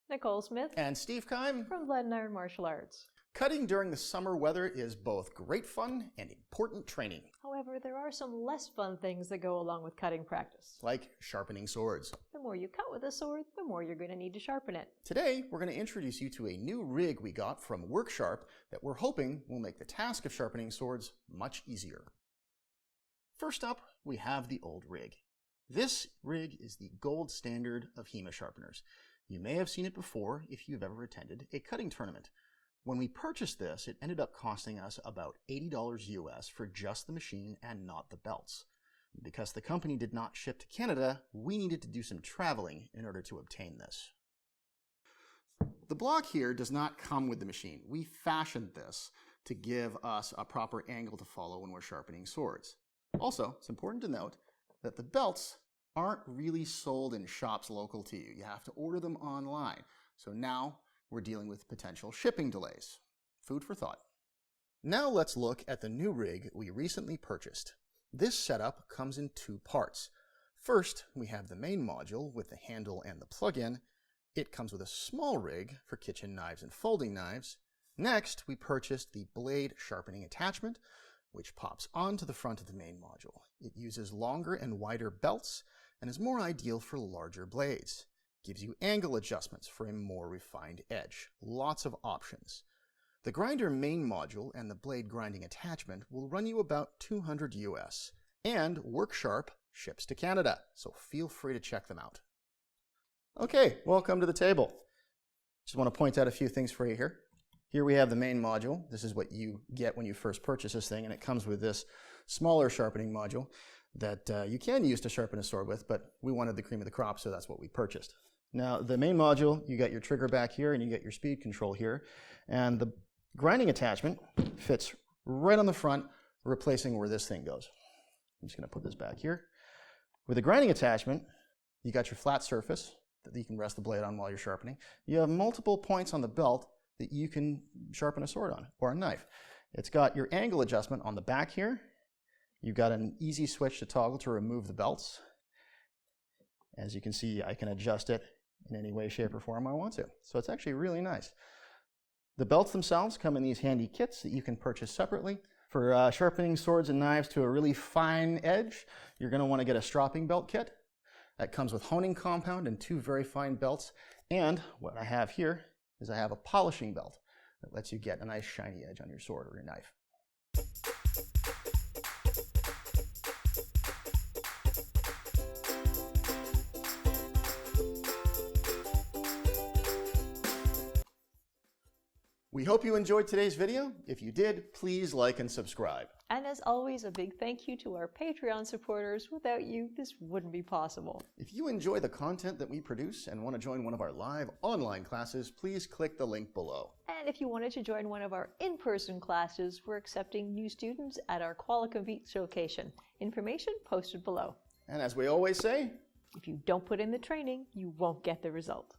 Nicole Smith and Steve Kime from Blood and Iron Martial Arts. Cutting during the summer weather is both great fun and important training. However, there are some less fun things that go along with cutting practice. Like sharpening swords. The more you cut with a sword, the more you're going to need to sharpen it. Today, we're going to introduce you to a new rig we got from Worksharp that we're hoping will make the task of sharpening swords much easier. First up, we have the old rig. This rig is the gold standard of HEMA sharpeners. You may have seen it before if you've ever attended a cutting tournament. When we purchased this, it ended up costing us about $80 US for just the machine and not the belts. Because the company did not ship to Canada, we needed to do some traveling in order to obtain this. The block here does not come with the machine. We fashioned this to give us a proper angle to follow when we're sharpening swords. Also, it's important to note that the belts aren't really sold in shops local to you. You have to order them online. So now we're dealing with potential shipping delays. Food for thought. Now let's look at the new rig we recently purchased. This setup comes in two parts. First, we have the main module with the handle and the plug-in. It comes with a small rig for kitchen knives and folding knives. Next, we purchased the blade sharpening attachment, which pops onto the front of the main module. It uses longer and wider belts and is more ideal for larger blades. Gives you angle adjustments for a more refined edge. Lots of options. The grinder main module and the blade grinding attachment will run you about $200 US. And Worksharp ships to Canada, so feel free to check them out. Okay, welcome to the table. Just want to point out a few things for you here. Here we have the main module. This is what you get when you first purchase this thing, and it comes with this smaller sharpening module that you can use to sharpen a sword with, but we wanted the cream of the crop, so that's what we purchased. Now, the main module, you got your trigger back here, and you get your speed control here, and the grinding attachment fits right on the front, replacing where this thing goes. I'm just going to put this back here. With the grinding attachment, you got your flat surface that you can rest the blade on while you're sharpening. You have multiple points on the belt that you can sharpen a sword on, or a knife. It's got your angle adjustment on the back here. You've got an easy switch to toggle to remove the belts. As you can see, I can adjust it in any way, shape, or form I want to. So it's actually really nice. The belts themselves come in these handy kits that you can purchase separately. For sharpening swords and knives to a really fine edge, you're going to want to get a stropping belt kit. That comes with honing compound and two very fine belts. And what I have here is I have a polishing belt that lets you get a nice shiny edge on your sword or your knife. We hope you enjoyed today's video. If you did, please like and subscribe. And as always, a big thank you to our Patreon supporters. Without you, this wouldn't be possible. If you enjoy the content that we produce and want to join one of our live online classes, please click the link below. And if you wanted to join one of our in-person classes, we're accepting new students at our Qualicavite showcation. Information posted below. And as we always say, if you don't put in the training, you won't get the result.